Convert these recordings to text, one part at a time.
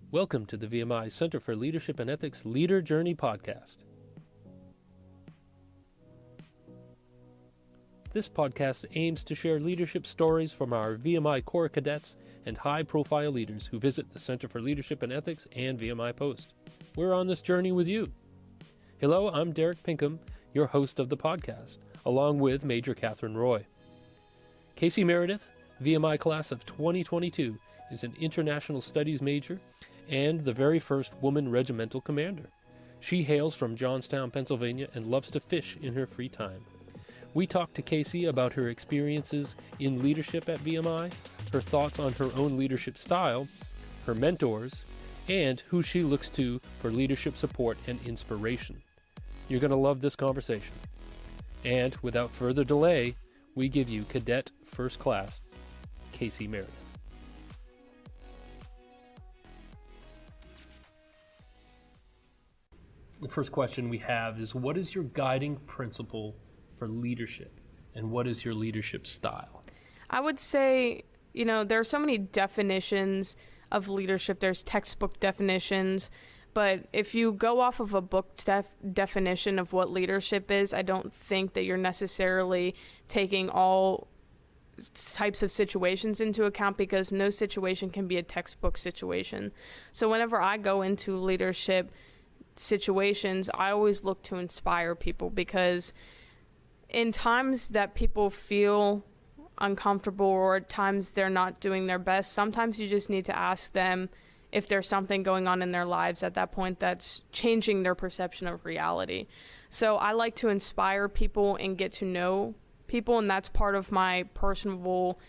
Welcome to the VMI Center for Leadership and Ethics Leader Journey podcast. This podcast aims to share leadership stories from our VMI Corps cadets and high-profile leaders who visit the Center for Leadership and Ethics and VMI Post. We're on this journey with you. Hello, I'm Derek Pinkham, your host of the podcast, along with Major Catherine Roy. Kasey Meredith, VMI class of 2022, is an international studies major and the very first woman regimental commander. She hails from Johnstown, Pennsylvania, and loves to fish in her free time. We talked to Kasey about her experiences in leadership at VMI, her thoughts on her own leadership style, her mentors, and who she looks to for leadership support and inspiration. You're going to love this conversation. And without further delay, we give you Cadet First Class, Kasey Meredith. The first question we have is, what is your guiding principle for leadership, and what is your leadership style? I would say, there are so many definitions of leadership. There's textbook definitions, but if you go off of a book definition of what leadership is, I don't think that you're necessarily taking all types of situations into account, because no situation can be a textbook situation. So whenever I go into leadership situations, I always look to inspire people, because in times that people feel uncomfortable or at times they're not doing their best, sometimes you just need to ask them if there's something going on in their lives at that point that's changing their perception of reality. So I like to inspire people and get to know people, and that's part of my personable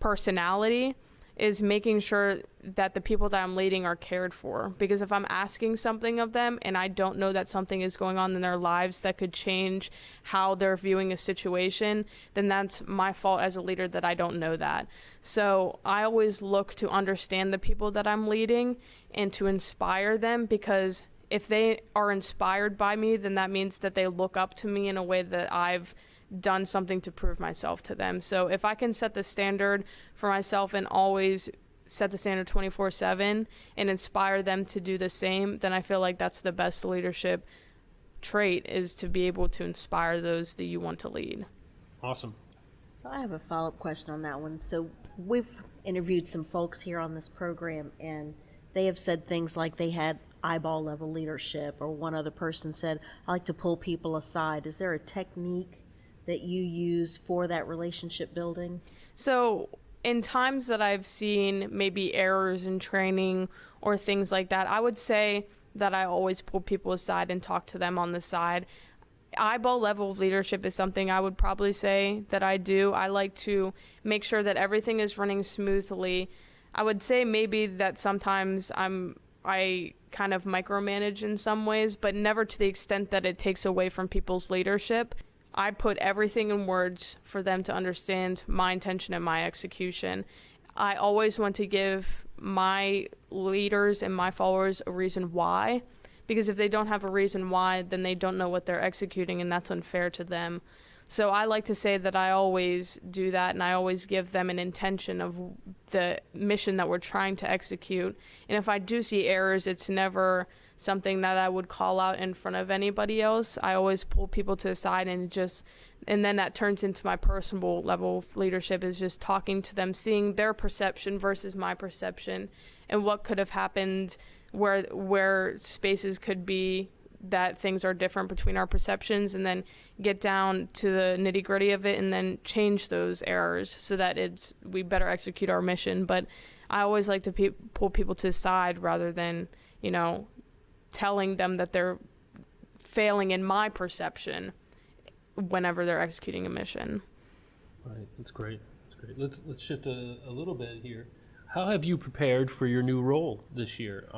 personality, is making sure that the people that I'm leading are cared for. Because if I'm asking something of them and I don't know that something is going on in their lives that could change how they're viewing a situation, then that's my fault as a leader that I don't know that. So I always look to understand the people that I'm leading and to inspire them, because if they are inspired by me, then that means that they look up to me in a way that I've done something to prove myself to them. So if I can set the standard for myself and always set the standard 24/7 and inspire them to do the same, then I feel like that's the best leadership trait, is to be able to inspire those that you want to lead. Awesome. So I have a follow-up question on that one. So we've interviewed some folks here on this program, and they have said things like they had eyeball level leadership, or one other person said, I like to pull people aside. Is there a technique that you use for that relationship building? So in times that I've seen maybe errors in training or things like that, I would say that I always pull people aside and talk to them on the side. Eyeball level of leadership is something I would probably say that I do. I like to make sure that everything is running smoothly. I would say maybe that sometimes I kind of micromanage in some ways, but never to the extent that it takes away from people's leadership. I put everything in words for them to understand my intention and my execution. I always want to give my leaders and my followers a reason why, because if they don't have a reason why, then they don't know what they're executing, and that's unfair to them. So I like to say that I always do that, and I always give them an intention of the mission that we're trying to execute. And if I do see errors, it's never something that I would call out in front of anybody else. I always pull people to the side, and then that turns into my personal level of leadership, is just talking to them, seeing their perception versus my perception, and what could have happened, where spaces could be that things are different between our perceptions, and then get down to the nitty gritty of it and then change those errors so that we better execute our mission. But I always like to pull people to the side rather than, telling them that they're failing in my perception whenever they're executing a mission. Right, that's great. Let's shift a little bit here. How have you prepared for your new role this year?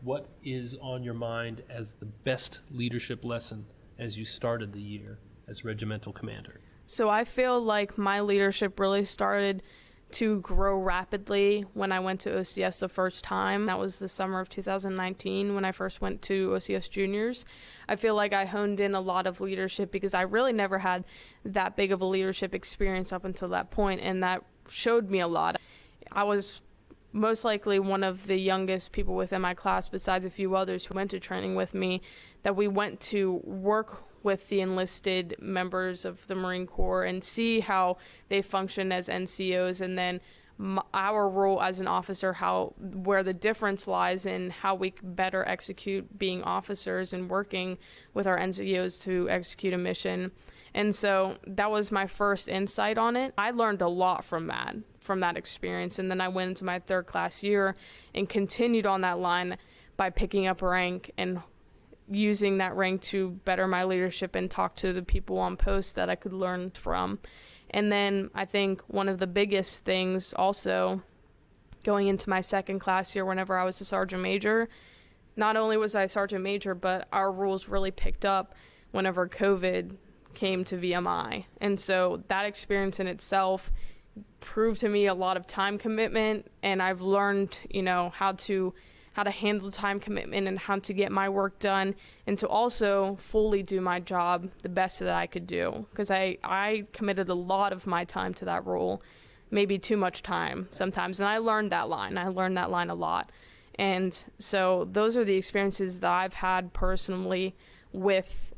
What is on your mind as the best leadership lesson as you started the year as regimental commander? So I feel like my leadership really started to grow rapidly when I went to OCS the first time. That was the summer of 2019 when I first went to OCS Juniors. I feel like I honed in a lot of leadership because I really never had that big of a leadership experience up until that point, and that showed me a lot. I was most likely one of the youngest people within my class, besides a few others who went to training with me, that we went to work with the enlisted members of the Marine Corps and see how they function as NCOs, and then our role as an officer, where the difference lies in how we better execute being officers and working with our NCOs to execute a mission. And so that was my first insight on it. I learned a lot from that experience. And then I went into my 3rd class year and continued on that line by picking up rank and using that rank to better my leadership and talk to the people on post that I could learn from. And then I think one of the biggest things also going into my 2nd class year, whenever I was a sergeant major, not only was I a sergeant major, but our rules really picked up whenever COVID came to VMI. And so that experience in itself proved to me a lot of time commitment, and I've learned, how to handle time commitment and how to get my work done, and to also fully do my job the best that I could do, because I committed a lot of my time to that role, maybe too much time sometimes, and I learned that line a lot. And so those are the experiences that I've had personally with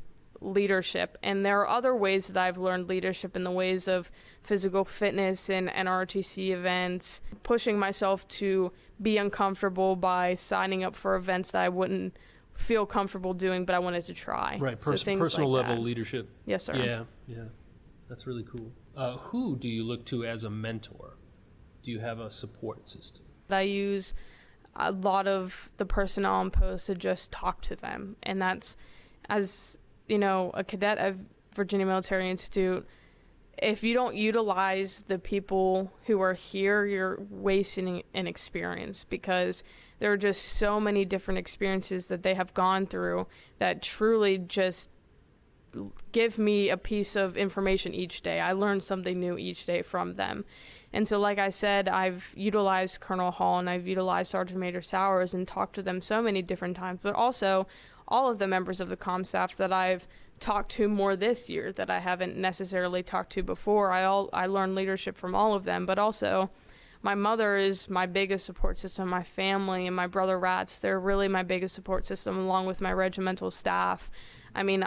leadership. And there are other ways that I've learned leadership in the ways of physical fitness and NROTC events, pushing myself to be uncomfortable by signing up for events that I wouldn't feel comfortable doing, but I wanted to try. Right, So things personal like level that. leadership. Yes, sir. Yeah, that's really cool. Who do you look to as a mentor? Do you have a support system? I use a lot of the personnel on post to just talk to them, and that's, as a cadet at Virginia Military Institute, if you don't utilize the people who are here, you're wasting an experience, because there are just so many different experiences that they have gone through that truly just give me a piece of information each day. I learn something new each day from them. And so, like I said, I've utilized Colonel Hall and I've utilized Sergeant Major Sowers and talked to them so many different times, but also all of the members of the comm staff that I've talked to more this year that I haven't necessarily talked to before. I learned leadership from all of them, but also my mother is my biggest support system, my family and my brother Rats, they're really my biggest support system, along with my regimental staff. I mean,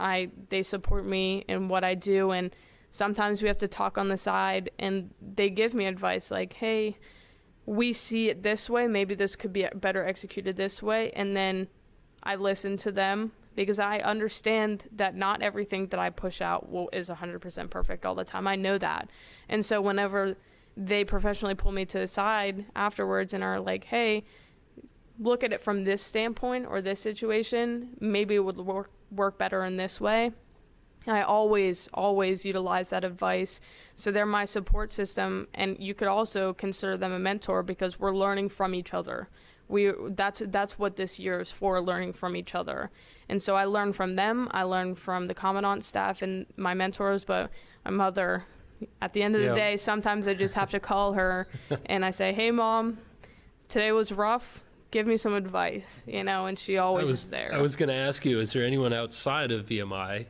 they support me in what I do, and sometimes we have to talk on the side and they give me advice like, hey, we see it this way, maybe this could be better executed this way. And then I listen to them, because I understand that not everything that I push out is 100% perfect all the time. I know that. And so whenever they professionally pull me to the side afterwards and are like, hey, look at it from this standpoint or this situation, maybe it would work better in this way. I always utilize that advice. So they're my support system, and you could also consider them a mentor, because we're learning from each other. That's what this year is for, learning from each other. And so I learn from them, I learn from the commandant staff and my mentors, but my mother, at the end of the day, sometimes I just have to call her and I say, hey Mom, today was rough, give me some advice, and she always is there. I was going to ask you, is there anyone outside of VMI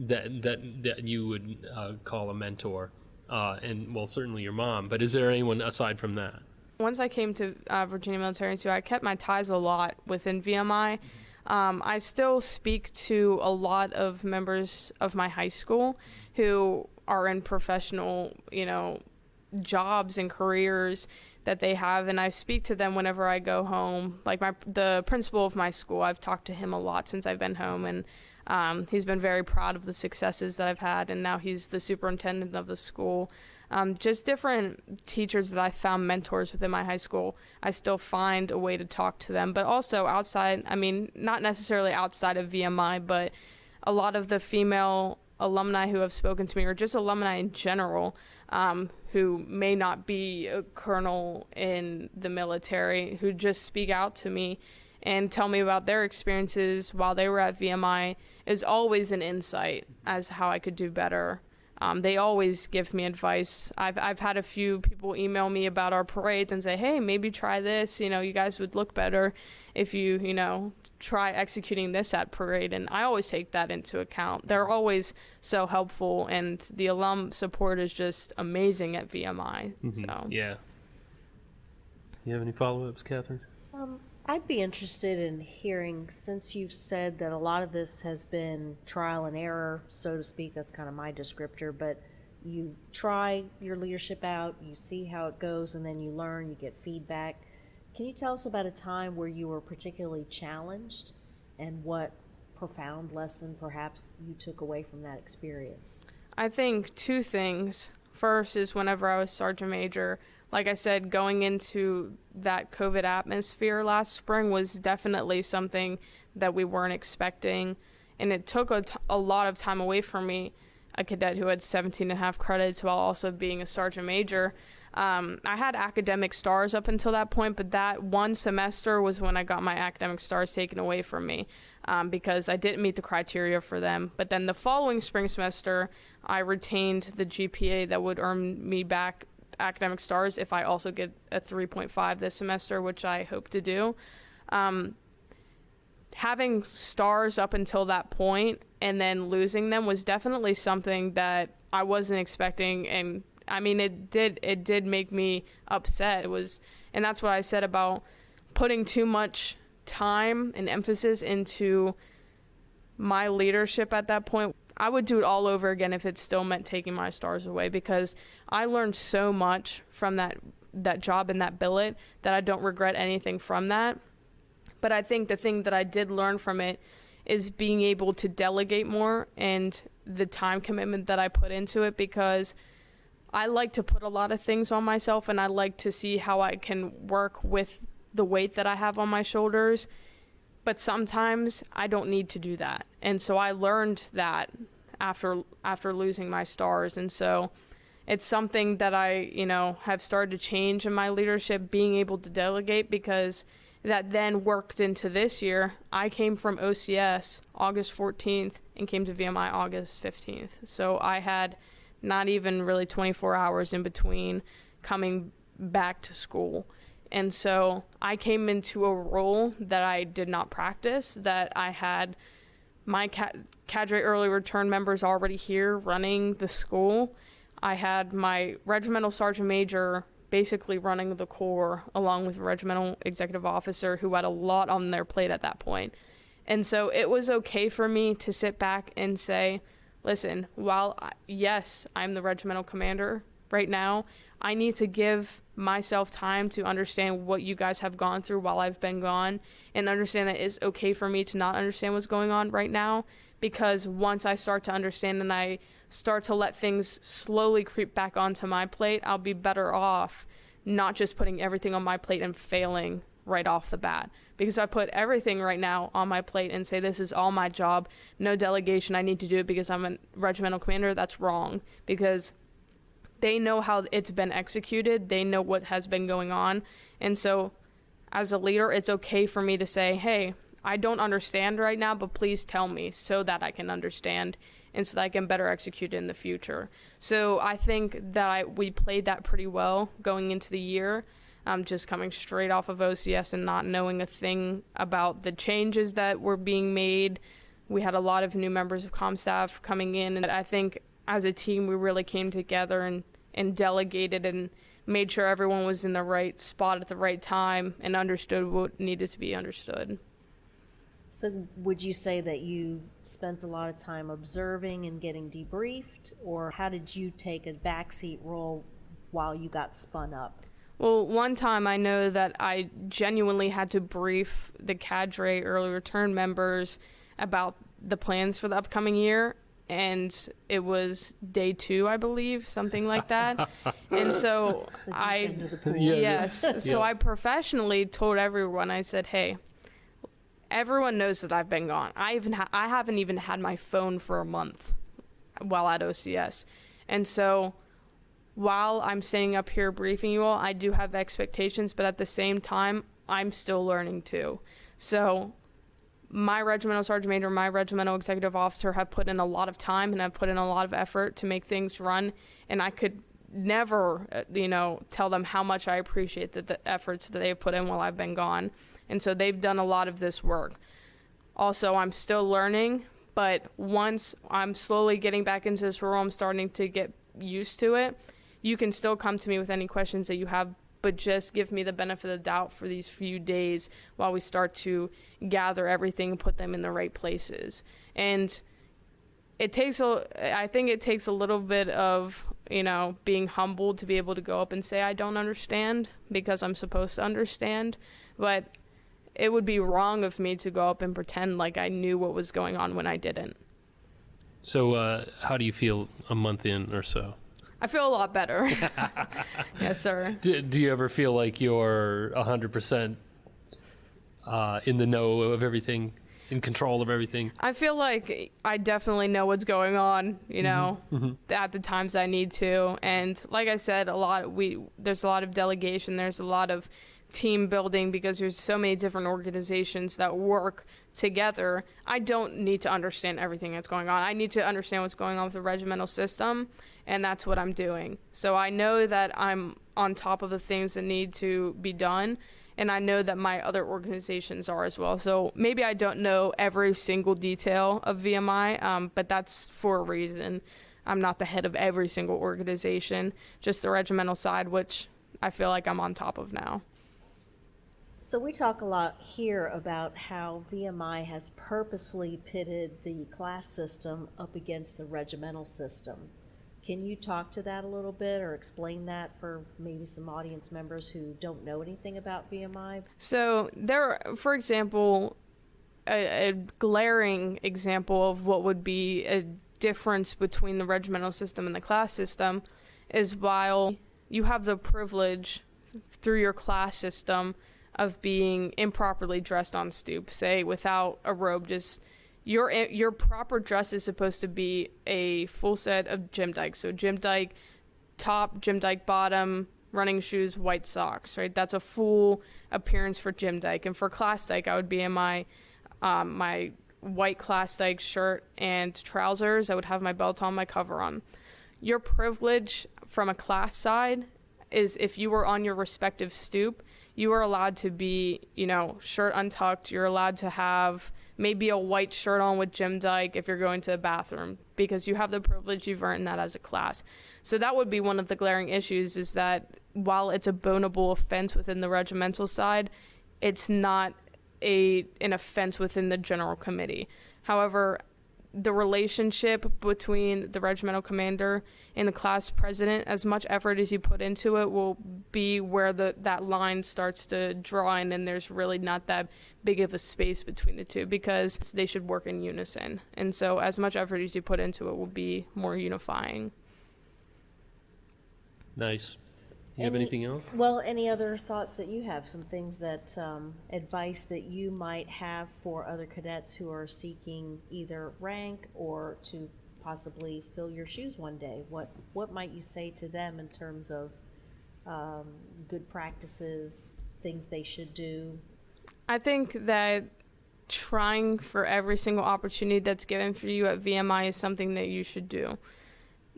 that you would call a mentor? And well, certainly your mom, but is there anyone aside from that? Once I came to Virginia Military Institute, I kept my ties a lot within VMI. I still speak to a lot of members of my high school who are in professional, jobs and careers that they have, and I speak to them whenever I go home. Like the principal of my school, I've talked to him a lot since I've been home, and he's been very proud of the successes that I've had, and now he's the superintendent of the school. Just different teachers that I found mentors within my high school. I still find a way to talk to them, but also outside, not necessarily outside of VMI, but a lot of the female alumni who have spoken to me, or just alumni in general, who may not be a colonel in the military, who just speak out to me and tell me about their experiences while they were at VMI, is always an insight as how I could do better. They always give me advice. I've had a few people email me about our parades and say, hey, maybe try this. You guys would look better if you try executing this at parade. And I always take that into account. They're always so helpful, and the alum support is just amazing at VMI. Mm-hmm. So Yeah. You have any follow-ups, Catherine? I'd be interested in hearing, since you've said that a lot of this has been trial and error, so to speak, that's kind of my descriptor, but you try your leadership out, you see how it goes, and then you learn, you get feedback. Can you tell us about a time where you were particularly challenged and what profound lesson perhaps you took away from that experience? I think two things. First is whenever I was sergeant major, like I said, going into that COVID atmosphere last spring was definitely something that we weren't expecting. And it took a lot of time away from me, a cadet who had 17 and a half credits while also being a sergeant major. I had academic stars up until that point, but that one semester was when I got my academic stars taken away from me because I didn't meet the criteria for them. But then the following spring semester, I retained the GPA that would earn me back academic stars if I also get a 3.5 this semester, which I hope to do. Having stars up until that point and then losing them was definitely something that I wasn't expecting, and I mean it did make me upset. And that's what I said about putting too much time and emphasis into my leadership at that point. I would do it all over again if it still meant taking my stars away, because I learned so much from that job and that billet that I don't regret anything from that. But I think the thing that I did learn from it is being able to delegate more and the time commitment that I put into it, because I like to put a lot of things on myself and I like to see how I can work with the weight that I have on my shoulders. But sometimes I don't need to do that. And so I learned that after losing my stars. And so it's something that I, have started to change in my leadership, being able to delegate, because that then worked into this year. I came from OCS August 14th and came to VMI August 15th. So I had not even really 24 hours in between coming back to school. And so I came into a role that I did not practice, that I had my cadre early return members already here running the school. I had my regimental sergeant major basically running the Corps along with a regimental executive officer who had a lot on their plate at that point. And so it was okay for me to sit back and say, listen, yes, I'm the regimental commander right now, I need to give myself time to understand what you guys have gone through while I've been gone, and understand that it's okay for me to not understand what's going on right now, because once I start to understand and I start to let things slowly creep back onto my plate, I'll be better off not just putting everything on my plate and failing right off the bat. Because if I put everything right now on my plate and say this is all my job, no delegation, I need to do it because I'm a regimental commander, that's wrong. Because they know how it's been executed, they know what has been going on. And so as a leader, it's okay for me to say, hey, I don't understand right now, but please tell me so that I can understand and so that I can better execute it in the future. So I think that we played that pretty well going into the year, just coming straight off of OCS and not knowing a thing about the changes that were being made. We had a lot of new members of comm staff coming in, and I think as a team, we really came together and delegated and made sure everyone was in the right spot at the right time and understood what needed to be understood. So would you say that you spent a lot of time observing and getting debriefed, or how did you take a backseat role while you got spun up? Well, one time I know that I genuinely had to brief the cadre early return members about the plans for the upcoming year, and it was day 2, I believe, something like that. And so so I professionally told everyone, I said, hey, everyone knows that I've been gone. I haven't even had my phone for a month while at OCS. And so while I'm sitting up here briefing you all, I do have expectations, but at the same time, I'm still learning too. So my regimental sergeant major, my regimental executive officer have put in a lot of time and have put in a lot of effort to make things run. And I could never, tell them how much I appreciate the efforts that they've put in while I've been gone. And so they've done a lot of this work. Also, I'm still learning, but once I'm slowly getting back into this role, I'm starting to get used to it. You can still come to me with any questions that you have but just give me the benefit of the doubt for these few days while we start to gather everything and put them in the right places. And I think it takes a little bit of, being humbled to be able to go up and say, I don't understand, because I'm supposed to understand. But it would be wrong of me to go up and pretend like I knew what was going on when I didn't. So how do you feel a month in or so? I feel a lot better. Yes, sir. Do you ever feel like you're 100% in the know of everything, in control of everything? I feel like I definitely know what's going on, at the times I need to. And like I said, there's a lot of delegation. There's a lot of team building because there's so many different organizations that work together. I don't need to understand everything that's going on. I need to understand what's going on with the regimental system, and that's what I'm doing. So I know that I'm on top of the things that need to be done, and I know that my other organizations are as well. So maybe I don't know every single detail of VMI, but that's for a reason. I'm not the head of every single organization, just the regimental side, which I feel like I'm on top of now. So we talk a lot here about how VMI has purposefully pitted the class system up against the regimental system. Can you talk to that a little bit or explain that for maybe some audience members who don't know anything about VMI? So there, for example, a glaring example of what would be a difference between the regimental system and the class system is while you have the privilege through your class system of being improperly dressed on stoop, say without a robe, just your proper dress is supposed to be a full set of gym dyke. So gym dyke top, gym dyke bottom, running shoes, white socks, right? That's a full appearance for gym dyke. And for class dyke, I would be in my my white class dyke shirt and trousers. I would have my belt on, my cover on. Your privilege from a class side is if you were on your respective stoop, you are allowed to be, shirt untucked. You're allowed to have maybe a white shirt on with gym dyke if you're going to the bathroom, because you have the privilege, you've earned that as a class. So that would be one of the glaring issues, is that while it's a bonable offense within the regimental side, it's not an offense within the general committee. However, the relationship between the regimental commander and the class president, as much effort as you put into it, will be where that line starts to draw in, and there's really not that big of a space between the two, because they should work in unison. And so as much effort as you put into it will be more unifying. Nice. Do you have anything else? Well, any other thoughts that you have, some things that, advice that you might have for other cadets who are seeking either rank or to possibly fill your shoes one day? What might you say to them in terms of good practices, things they should do? I think that trying for every single opportunity that's given for you at VMI is something that you should do,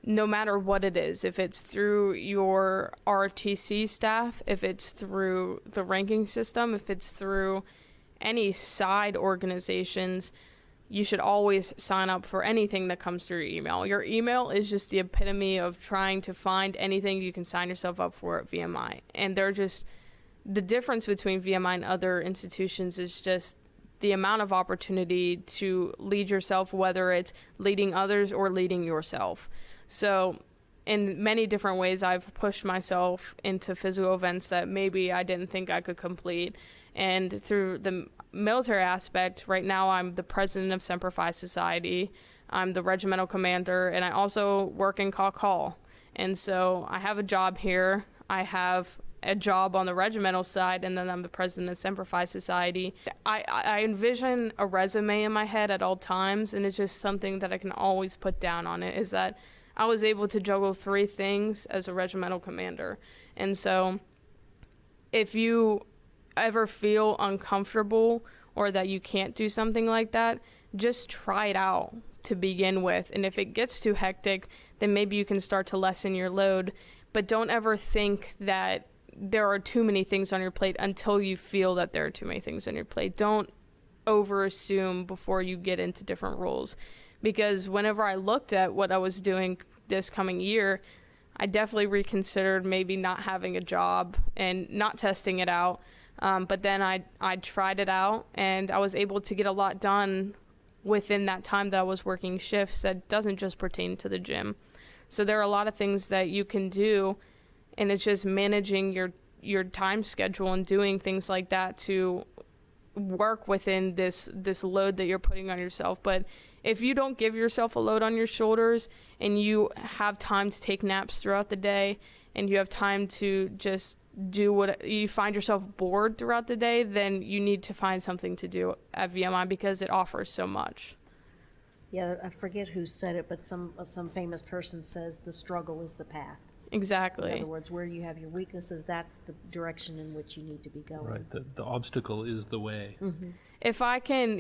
no matter what it is. If it's through your ROTC staff, if it's through the ranking system, if it's through any side organizations, you should always sign up for anything that comes through your email. Your email is just the epitome of trying to find anything you can sign yourself up for at VMI. And the difference between VMI and other institutions is just the amount of opportunity to lead yourself, whether it's leading others or leading yourself. So in many different ways, I've pushed myself into physical events that maybe I didn't think I could complete. And through the military aspect, right now I'm the president of Semper Fi Society. I'm the regimental commander, and I also work in Cock Hall. And so I have a job here. I have a job on the regimental side, and then I'm the president of Semper Fi Society. I envision a resume in my head at all times, and it's just something that I can always put down on it, is that I was able to juggle 3 things as a regimental commander. And so if you ever feel uncomfortable or that you can't do something like that, just try it out to begin with. And if it gets too hectic, then maybe you can start to lessen your load. But don't ever think that there are too many things on your plate until you feel that there are too many things on your plate. Don't over-assume before you get into different roles. Because whenever I looked at what I was doing this coming year, I definitely reconsidered maybe not having a job and not testing it out. But then I tried it out, and I was able to get a lot done within that time that I was working shifts that doesn't just pertain to the gym. So there are a lot of things that you can do, and it's just managing your time schedule and doing things like that to work within this load that you're putting on yourself. But if you don't give yourself a load on your shoulders, and you have time to take naps throughout the day, and you have time to just do what you find yourself bored throughout the day, then you need to find something to do at VMI because it offers so much. Yeah, I forget who said it, but some famous person says the struggle is the path. Exactly. In other words, where you have your weaknesses, that's the direction in which you need to be going. Right. The obstacle is the way. Mm-hmm. If I can,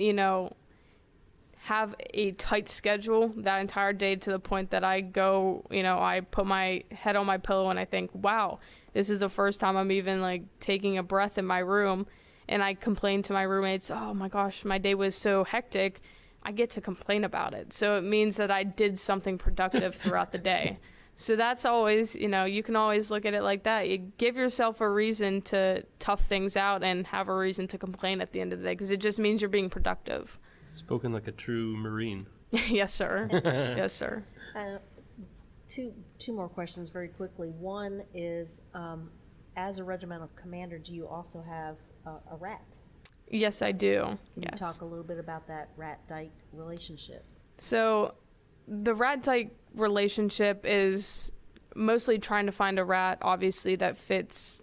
have a tight schedule that entire day to the point that I go, I put my head on my pillow and I think, wow, this is the first time I'm even like taking a breath in my room, and I complain to my roommates, oh my gosh, my day was so hectic. I get to complain about it. So it means that I did something productive throughout the day. So that's always, you can always look at it like that. You give yourself a reason to tough things out and have a reason to complain at the end of the day, because it just means you're being productive. Spoken like a true Marine. Yes, sir. Yes, sir. Two more questions very quickly. One is, as a regimental commander, do you also have a rat? Yes, I do. Can yes. you talk a little bit about that rat-dyke relationship? So the rat-dyke relationship is mostly trying to find a rat, obviously, that fits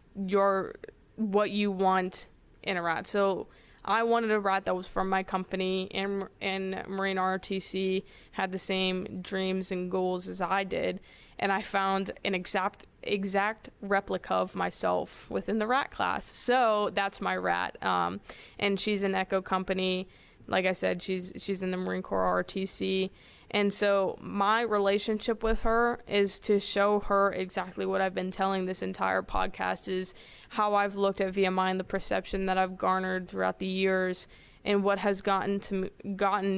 what you want in a rat. So I wanted a rat that was from my company, and Marine ROTC had the same dreams and goals as I did, and I found an exact replica of myself within the rat class. So that's my rat, and she's an Echo company. Like I said, she's in the Marine Corps ROTC. And so my relationship with her is to show her exactly what I've been telling this entire podcast, is how I've looked at VMI and the perception that I've garnered throughout the years, and what has gotten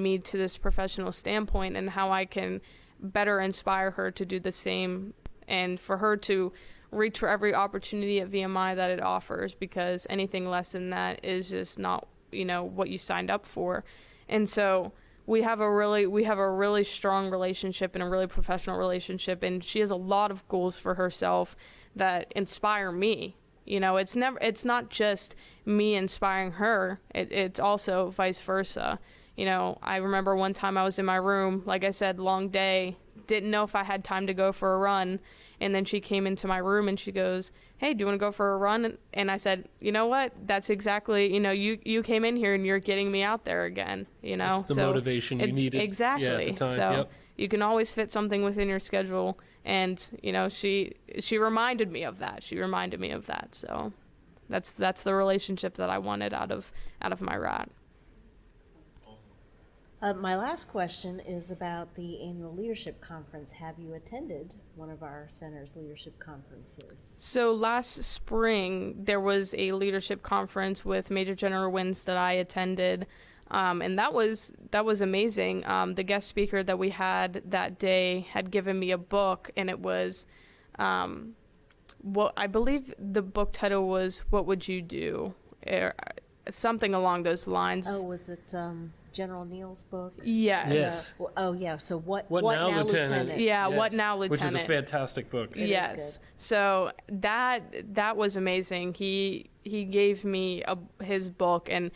me to this professional standpoint, and how I can better inspire her to do the same, and for her to reach for every opportunity at VMI that it offers, because anything less than that is just not, what you signed up for. And so we have a really strong relationship and a really professional relationship, and she has a lot of goals for herself that inspire me. It's not just me inspiring her, it's also vice versa. I remember one time I was in my room, like I said, long day, didn't know if I had time to go for a run, and then she came into my room and she goes, hey, do you want to go for a run? And I said, you know what, that's exactly, you came in here and you're getting me out there again, It's the motivation you needed. Exactly. Yeah, at the time. So yep. You can always fit something within your schedule, and she reminded me of that. So that's the relationship that I wanted out of my rat. My last question is about the annual leadership conference. Have you attended one of our center's leadership conferences? So last spring, there was a leadership conference with Major General Wins that I attended, and that was amazing. The guest speaker that we had that day had given me a book, and it was, I believe the book title was "What Would You Do?" or something along those lines. Oh, was it General Neal's book? Yes. So what now, Lieutenant? Yeah, Yes. What Now, Lieutenant? Which is a fantastic book. It yes. So that was amazing. He gave me his book, and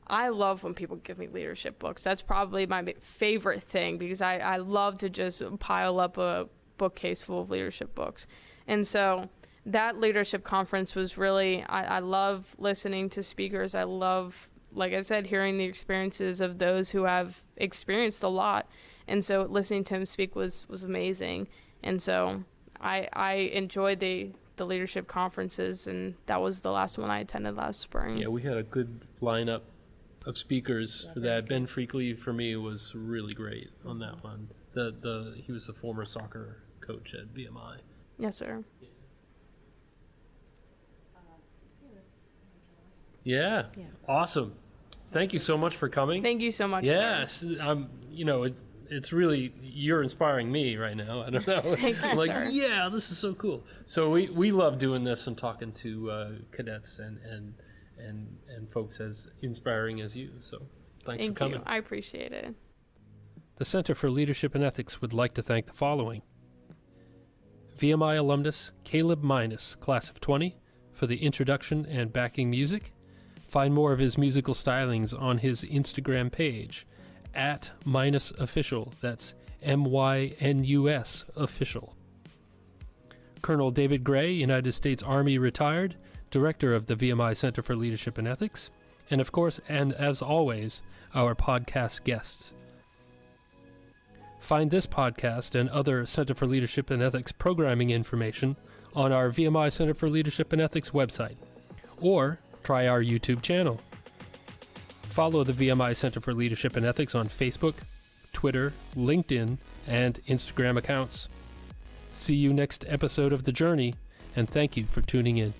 I love when people give me leadership books. That's probably my favorite thing, because I love to just pile up a bookcase full of leadership books. And so that leadership conference was really, I love listening to speakers. I love, like I said, hearing the experiences of those who have experienced a lot. And so listening to him speak was amazing. And so I enjoyed the leadership conferences, and that was the last one I attended last spring. Yeah, we had a good lineup of speakers for that. Ben Freakley, for me, was really great on that one. He was a former soccer coach at VMI. Yes, sir. Yeah. Awesome. Thank you so much for coming. Thank you so much, sir. Yes. it's really, you're inspiring me right now. I don't know. Thank you, I'm like, sir. yeah, this is so cool. So we love doing this and talking to cadets and folks as inspiring as you. So thanks for coming. Thank you. I appreciate it. The Center for Leadership and Ethics would like to thank the following: VMI alumnus Caleb Minus, class of 20, for the introduction and backing music. Find more of his musical stylings on his Instagram page, @minusofficial. That's MYNUS official. Colonel David Gray, United States Army retired, director of the VMI Center for Leadership and Ethics. And of course, and as always, our podcast guests. Find this podcast and other Center for Leadership and Ethics programming information on our VMI Center for Leadership and Ethics website, or try our YouTube channel. Follow the VMI Center for Leadership and Ethics on Facebook, Twitter, LinkedIn, and Instagram accounts. See you next episode of The Journey, and thank you for tuning in.